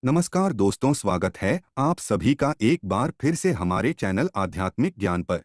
नमस्कार दोस्तों, स्वागत है आप सभी का एक बार फिर से हमारे चैनल आध्यात्मिक ज्ञान पर।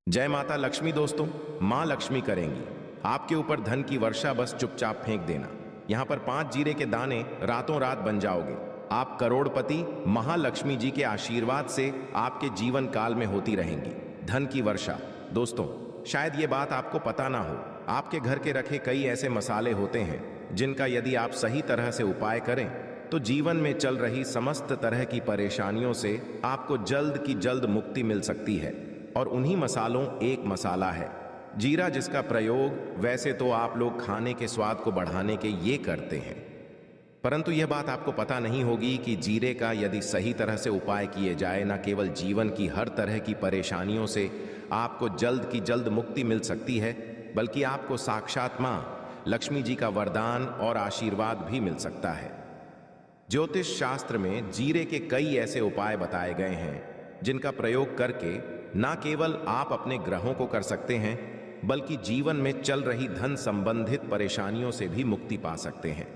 जय माता लक्ष्मी दोस्तों। माँ लक्ष्मी करेंगी आपके ऊपर धन की वर्षा, बस चुपचाप फेंक देना। यहाँ पर 5 जीरे के दाने, रातों रात बन जाओगे आप करोड़पति। महालक्ष्मी जी के आशीर्वाद से आपके जीवन काल में होती रहेंगी धन की वर्षा। दोस्तों, शायद ये बात आपको पता ना हो, आपके घर के रखे कई ऐसे मसाले होते हैं जिनका यदि आप सही तरह से उपाय करें तो जीवन में चल रही समस्त तरह की परेशानियों से आपको जल्द की जल्द मुक्ति मिल सकती है। और उन्हीं मसालों एक मसाला है जीरा, जिसका प्रयोग वैसे तो आप लोग खाने के स्वाद को बढ़ाने के ये करते हैं, परंतु यह बात आपको पता नहीं होगी कि जीरे का यदि सही तरह से उपाय किए जाए, न केवल जीवन की हर तरह की परेशानियों से आपको जल्द की जल्द मुक्ति मिल सकती है, बल्कि आपको साक्षात माँ लक्ष्मी जी का वरदान और आशीर्वाद भी मिल सकता है। ज्योतिष शास्त्र में जीरे के कई ऐसे उपाय बताए गए हैं जिनका प्रयोग करके न केवल आप अपने ग्रहों को कर सकते हैं, बल्कि जीवन में चल रही धन संबंधित परेशानियों से भी मुक्ति पा सकते हैं।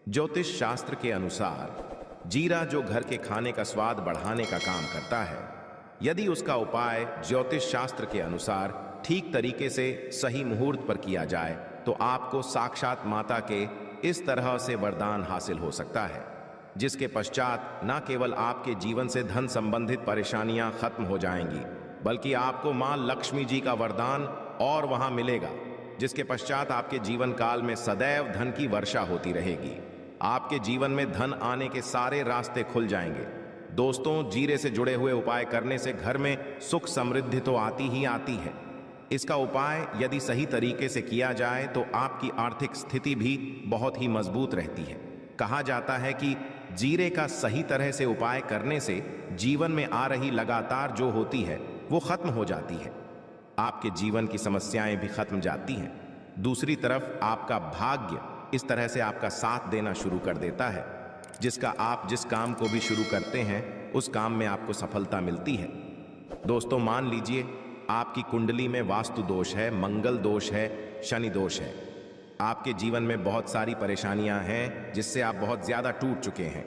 ज्योतिष शास्त्र के अनुसार जीरा, जो घर के खाने का स्वाद बढ़ाने का काम करता है, यदि उसका उपाय ज्योतिष शास्त्र के अनुसार ठीक तरीके से सही मुहूर्त पर किया जाए तो आपको साक्षात माता के इस तरह से वरदान हासिल हो सकता है, जिसके पश्चात न केवल आपके जीवन से धन संबंधित परेशानियां खत्म हो जाएंगी, बल्कि आपको मां लक्ष्मी जी का वरदान और वहां मिलेगा, जिसके पश्चात आपके जीवन काल में सदैव धन की वर्षा होती रहेगी। आपके जीवन में धन आने के सारे रास्ते खुल जाएंगे। दोस्तों, जीरे से जुड़े हुए उपाय करने से घर में सुख समृद्धि तो आती ही आती है। इसका उपाय यदि सही तरीके से किया जाए तो आपकी आर्थिक स्थिति भी बहुत ही मजबूत रहती है। कहा जाता है कि जीरे का सही तरह से उपाय करने से जीवन में आ रही लगातार जो होती है वो खत्म हो जाती है, आपके जीवन की समस्याएं भी खत्म जाती हैं। दूसरी तरफ आपका भाग्य इस तरह से आपका साथ देना शुरू कर देता है, जिसका आप जिस काम को भी शुरू करते हैं उस काम में आपको सफलता मिलती है। दोस्तों, मान लीजिए आपकी कुंडली में वास्तु दोष है, मंगल दोष है, शनि दोष है, आपके जीवन में बहुत सारी परेशानियां हैं जिससे आप बहुत ज्यादा टूट चुके हैं।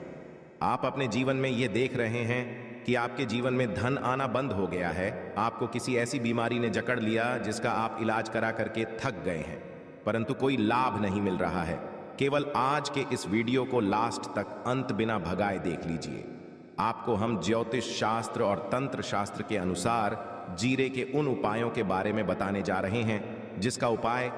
आप अपने जीवन में ये देख रहे हैं कि आपके जीवन में धन आना बंद हो गया है, आपको किसी ऐसी बीमारी ने जकड़ लिया जिसका आप इलाज करा करके थक गए हैं, परंतु कोई लाभ नहीं मिल रहा है। केवल आज के इस वीडियो को लास्ट तक अंत बिना भगाए देख लीजिए। आपको हम ज्योतिष शास्त्र और तंत्र शास्त्र के अनुसार जीरे के उन उपायों के बारे में बताने जा रहे हैं जिसका उपाय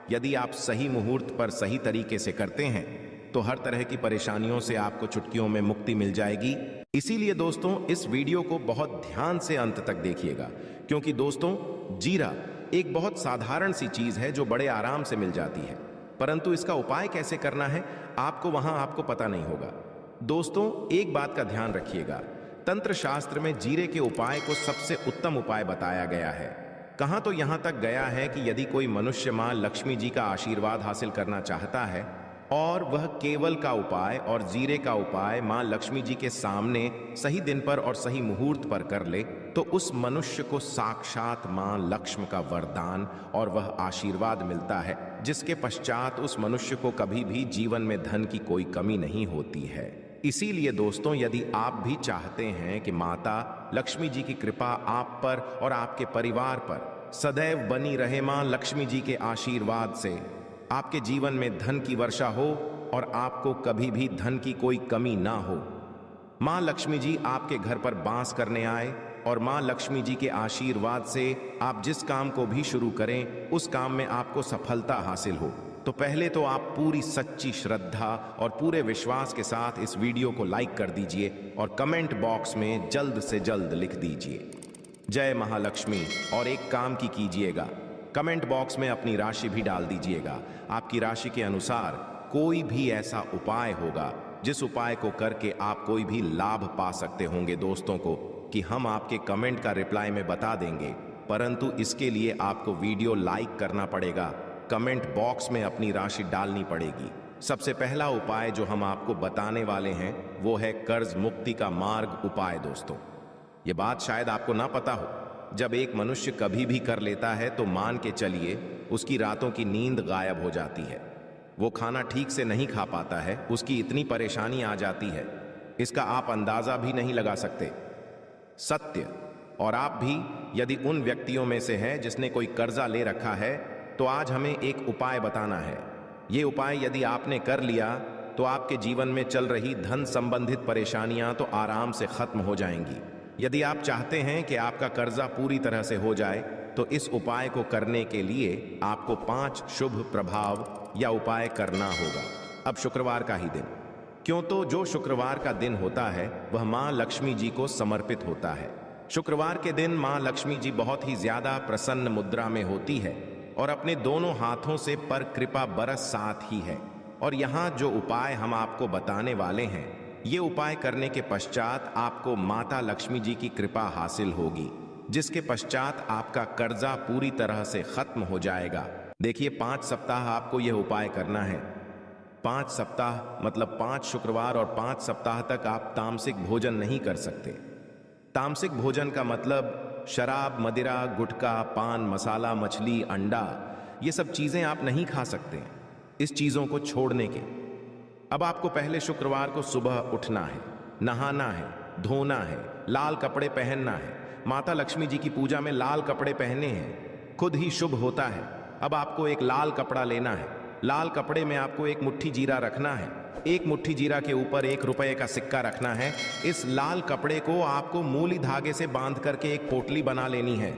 यदि आप सही मुहूर्त पर सही तरीके से करते हैं तो हर तरह की परेशानियों से आपको चुटकियों में मुक्ति मिल जाएगी। इसीलिए दोस्तों, इस वीडियो को बहुत ध्यान से अंत तक देखिएगा, क्योंकि दोस्तों, जीरा एक बहुत साधारण सी चीज है जो बड़े आराम से मिल जाती है, परंतु इसका उपाय कैसे करना है आपको पता नहीं होगा। दोस्तों, एक बात का ध्यान रखिएगा, तंत्र शास्त्र में जीरे के उपाय को सबसे उत्तम उपाय बताया गया है। कहाँ तो यहाँ तक गया है कि यदि कोई मनुष्य माँ लक्ष्मी जी का आशीर्वाद हासिल करना चाहता है और वह केवल का उपाय और जीरे का उपाय माँ लक्ष्मी जी के सामने सही दिन पर और सही मुहूर्त पर कर ले तो उस मनुष्य को साक्षात माँ लक्ष्मी का वरदान और वह आशीर्वाद मिलता है, जिसके पश्चात उस मनुष्य को कभी भी जीवन में धन की कोई कमी नहीं होती है। इसीलिए दोस्तों, यदि आप भी चाहते हैं कि माता लक्ष्मी जी की कृपा आप पर और आपके परिवार पर सदैव बनी रहे, मां लक्ष्मी जी के आशीर्वाद से आपके जीवन में धन की वर्षा हो और आपको कभी भी धन की कोई कमी ना हो, मां लक्ष्मी जी आपके घर पर वास करने आए और मां लक्ष्मी जी के आशीर्वाद से आप जिस काम को भी शुरू करें उस काम में आपको सफलता हासिल हो, तो पहले तो आप पूरी सच्ची श्रद्धा और पूरे विश्वास के साथ इस वीडियो को लाइक कर दीजिए और कमेंट बॉक्स में जल्द से जल्द लिख दीजिए जय महालक्ष्मी। और एक काम की कीजिएगा, कमेंट बॉक्स में अपनी राशि भी डाल दीजिएगा। आपकी राशि के अनुसार कोई भी ऐसा उपाय होगा जिस उपाय को करके आप कोई भी लाभ पा सकते होंगे दोस्तों को, कि हम आपके कमेंट का रिप्लाई में बता देंगे, परंतु इसके लिए आपको वीडियो लाइक करना पड़ेगा, कमेंट बॉक्स में अपनी राशि डालनी पड़ेगी। सबसे पहला उपाय जो हम आपको बताने वाले हैं वो है कर्ज मुक्ति का मार्ग उपाय। दोस्तों, ये बात शायद आपको ना पता हो, जब एक मनुष्य कभी भी कर लेता है तो मान के चलिए उसकी रातों की नींद गायब हो जाती है। वो खाना ठीक से नहीं खा पाता है, उसकी इतनी परेशानी आ जाती है, इसका आप अंदाजा भी नहीं लगा सकते। सत्य। और आप भी यदि उन व्यक्तियों में से हैं जिसने कोई कर्जा ले रखा है, तो आज हमें एक उपाय बताना है। ये उपाय यदि आपने कर लिया तो आपके जीवन में चल रही धन संबंधित परेशानियां तो आराम से खत्म हो जाएंगी। यदि आप चाहते हैं कि आपका कर्जा पूरी तरह से हो जाए, तो इस उपाय को करने के लिए आपको 5 शुभ प्रभाव या उपाय करना होगा। अब शुक्रवार का ही दिन, क्यों तो जो शुक्रवार का दिन होता है वह मां लक्ष्मी जी को समर्पित होता है। शुक्रवार के दिन मां लक्ष्मी जी बहुत ही ज्यादा प्रसन्न मुद्रा में होती है और अपने दोनों हाथों से पर कृपा बरस साथ ही है। और यहाँ जो उपाय हम आपको बताने वाले हैं, ये उपाय करने के पश्चात आपको माता लक्ष्मी जी की कृपा हासिल होगी, जिसके पश्चात आपका कर्जा पूरी तरह से खत्म हो जाएगा। देखिए, 5 सप्ताह आपको यह उपाय करना है। 5 सप्ताह मतलब 5 शुक्रवार और 5 सप्ताह तक आप तामसिक भोजन नहीं कर सकते। तामसिक भोजन का मतलब शराब, मदिरा, गुटखा, पान मसाला, मछली, अंडा, ये सब चीजें आप नहीं खा सकते। इस चीजों को छोड़ने के अब आपको पहले शुक्रवार को सुबह उठना है, नहाना है, धोना है, लाल कपड़े पहनना है। माता लक्ष्मी जी की पूजा में लाल कपड़े पहनने हैं, खुद ही शुभ होता है। अब आपको एक लाल कपड़ा लेना है। लाल कपड़े में आपको एक मुट्ठी जीरा रखना है। एक मुट्ठी जीरा के ऊपर 1 रुपए का सिक्का रखना है। इस लाल कपड़े को आपको मूली धागे से बांध करके एक पोटली बना लेनी है।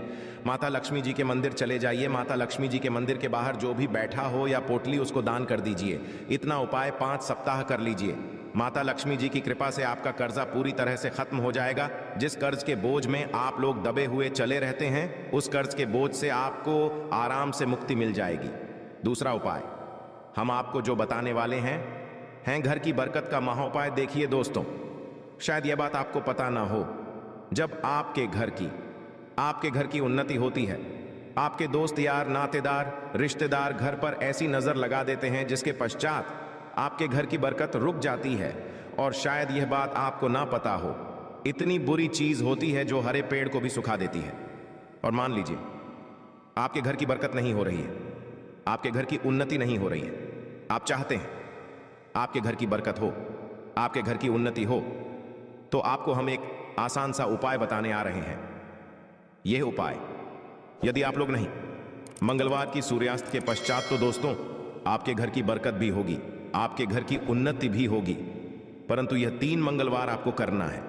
माता लक्ष्मी जी के मंदिर चले जाइए। माता लक्ष्मी जी के मंदिर के बाहर जो भी बैठा हो या पोटली, उसको दान कर दीजिए। इतना उपाय 5 सप्ताह कर लीजिए। माता लक्ष्मी जी की कृपा से आपका कर्जा पूरी तरह से खत्म हो जाएगा। जिस कर्ज के बोझ में आप लोग दबे हुए चले रहते हैं, उस कर्ज के बोझ से आपको आराम से मुक्ति मिल जाएगी। दूसरा उपाय हम आपको जो बताने वाले हैं घर की बरकत का महाउपाय। देखिए दोस्तों, शायद यह बात आपको पता ना हो, जब आपके घर की उन्नति होती है, आपके दोस्त यार, नातेदार, रिश्तेदार घर पर ऐसी नजर लगा देते हैं जिसके पश्चात आपके घर की बरकत रुक जाती है। और शायद यह बात आपको ना पता हो, इतनी बुरी चीज होती है जो हरे पेड़ को भी सुखा देती है। और मान लीजिए आपके घर की बरकत नहीं हो रही है, आपके घर की उन्नति नहीं हो रही है। आप चाहते हैं आपके घर की बरकत हो, आपके घर की उन्नति हो, तो आपको हम एक आसान सा उपाय बताने आ रहे हैं। यह उपाय यदि आप लोग नहीं, मंगलवार की सूर्यास्त के पश्चात, तो दोस्तों आपके घर की बरकत भी होगी, आपके घर की उन्नति भी होगी। परंतु यह 3 मंगलवार आपको करना है।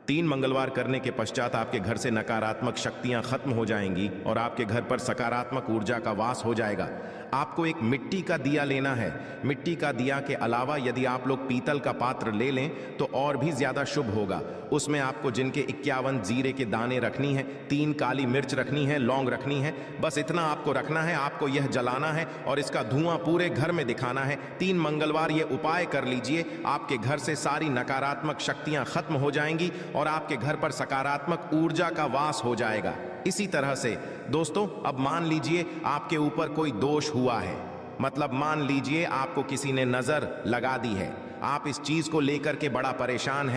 3 मंगलवार करने के पश्चात आपके घर से नकारात्मक शक्तियां खत्म हो जाएंगी और आपके घर पर सकारात्मक ऊर्जा का वास हो जाएगा। आपको एक मिट्टी का दिया लेना है। मिट्टी का दिया के अलावा यदि आप लोग पीतल का पात्र ले लें तो और भी ज्यादा शुभ होगा। उसमें आपको जिनके 51 जीरे के दाने रखनी है, 3 काली मिर्च रखनी है, लौंग रखनी है। बस इतना आपको रखना है। आपको यह जलाना है और इसका धुआं पूरे घर में दिखाना है। 3 मंगलवार ये उपाय कर लीजिए। आपके घर से सारी नकारात्मक शक्तियां खत्म हो जाएंगी और आपके घर पर सकारात्मक ऊर्जा का वास हो जाएगा। इसी तरह से दोस्तों, अब मान लीजिए आपके ऊपर कोई दोष हुआ है, मतलब मान लीजिए आपको किसी ने नजर लगा दी है, आप इस चीज को लेकर के बड़ा परेशान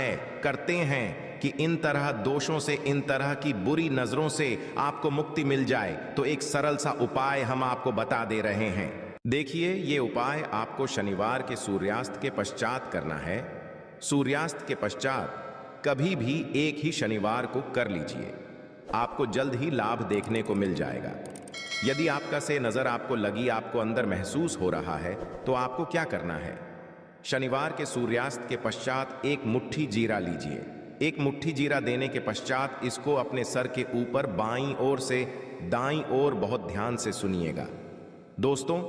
करते हैं कि इन तरह दोषों से, इन तरह की बुरी नजरों से आपको मुक्ति मिल जाए, तो एक सरल सा उपाय हम आपको बता दे रहे हैं। देखिए, ये उपाय आपको शनिवार के सूर्यास्त के पश्चात करना है। सूर्यास्त के पश्चात कभी भी एक ही शनिवार को कर लीजिए, आपको जल्द ही लाभ देखने को मिल जाएगा। यदि आपका से नजर आपको लगी, आपको अंदर महसूस हो रहा है, तो आपको क्या करना है? शनिवार के सूर्यास्त के पश्चात एक मुट्ठी जीरा लीजिए। एक मुट्ठी जीरा देने के पश्चात इसको अपने सर के ऊपर बाईं ओर से दाईं ओर, बहुत ध्यान से सुनिएगा दोस्तों,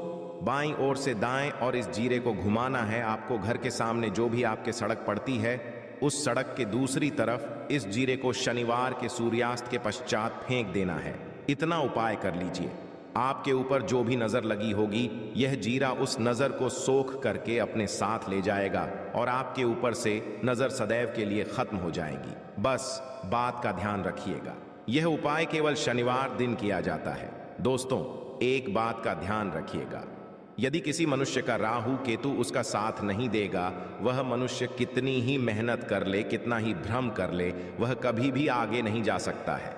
बाईं ओर से दाएं, और इस जीरे को घुमाना है। आपको घर के सामने जो भी आपके सड़क पड़ती है, उस सड़क के दूसरी तरफ इस जीरे को शनिवार के सूर्यास्त के पश्चात फेंक देना है। इतना उपाय कर लीजिए। आपके ऊपर जो भी नजर लगी होगी, यह जीरा उस नजर को सोख करके अपने साथ ले जाएगा और आपके ऊपर से नजर सदैव के लिए खत्म हो जाएगी। बस बात का ध्यान रखिएगा, यह उपाय केवल शनिवार दिन किया जाता है। दोस्तों, एक बात का ध्यान रखिएगा, यदि किसी मनुष्य का राहु केतु उसका साथ नहीं देगा, वह मनुष्य कितनी ही मेहनत कर ले, कितना ही भ्रम कर ले, वह कभी भी आगे नहीं जा सकता है।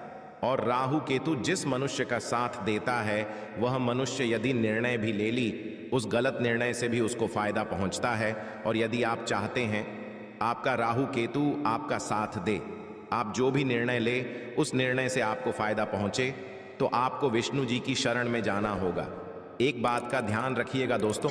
और राहु केतु जिस मनुष्य का साथ देता है, वह मनुष्य यदि निर्णय भी ले ली, उस गलत निर्णय से भी उसको फायदा पहुंचता है। और यदि आप चाहते हैं आपका राहु केतु आपका साथ दे, आप जो भी निर्णय ले उस निर्णय से आपको फायदा पहुंचे, तो आपको विष्णु जी की शरण में जाना होगा। एक बात का ध्यान रखिएगा दोस्तों,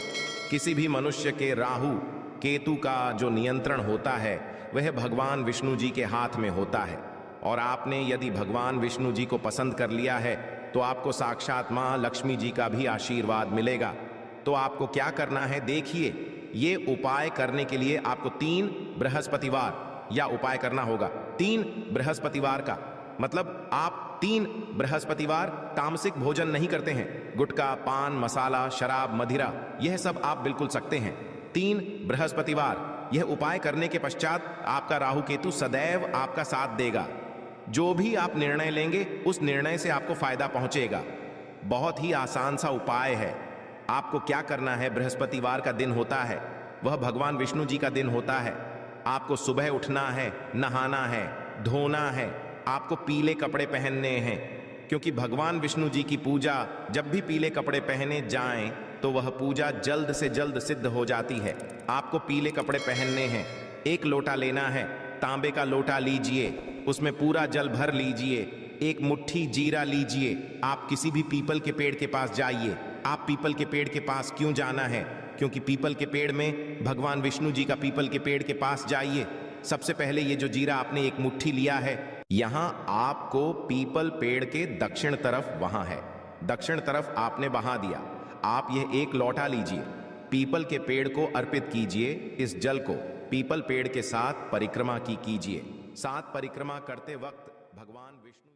किसी भी मनुष्य के राहु केतु का जो नियंत्रण होता है वह भगवान विष्णु जी के हाथ में होता है। और आपने यदि भगवान विष्णु जी को पसंद कर लिया है तो आपको साक्षात मां लक्ष्मी जी का भी आशीर्वाद मिलेगा। तो आपको क्या करना है, देखिए, ये उपाय करने के लिए आपको 3 बृहस्पतिवार या उपाय करना होगा। 3 बृहस्पतिवार का मतलब आप 3 बृहस्पतिवार तामसिक भोजन नहीं करते हैं। गुटखा, पान मसाला, शराब, मदिरा, यह सब आप बिल्कुल सकते हैं। 3 बृहस्पतिवार यह उपाय करने के पश्चात आपका राहु केतु सदैव आपका साथ देगा। जो भी आप निर्णय लेंगे उस निर्णय से आपको फायदा पहुंचेगा। बहुत ही आसान सा उपाय है। आपको क्या करना है, बृहस्पतिवार का दिन होता है, वह भगवान विष्णु जी का दिन होता है। आपको सुबह उठना है, नहाना है, धोना है, आपको पीले कपड़े पहनने हैं, क्योंकि भगवान विष्णु जी की पूजा जब भी पीले कपड़े पहने जाएं तो वह पूजा जल्द से जल्द सिद्ध हो जाती है। आपको पीले कपड़े पहनने हैं, 1 लोटा लेना है, तांबे का लोटा लीजिए, उसमें पूरा जल भर लीजिए, 1 मुट्ठी जीरा लीजिए। आप किसी भी पीपल के पेड़ के पास जाइए। आप पीपल के पेड़ के पास क्यों जाना है, क्योंकि पीपल के पेड़ में भगवान विष्णु जी का पीपल के पेड़ के पास जाइए। सबसे पहले ये जो जीरा आपने 1 मुट्ठी लिया है, यहां आपको पीपल पेड़ के दक्षिण तरफ वहां है, दक्षिण तरफ आपने बहा दिया। आप यह 1 लोटा लीजिए, पीपल के पेड़ को अर्पित कीजिए। इस जल को पीपल पेड़ के साथ परिक्रमा कीजिए। साथ परिक्रमा करते वक्त भगवान विष्णु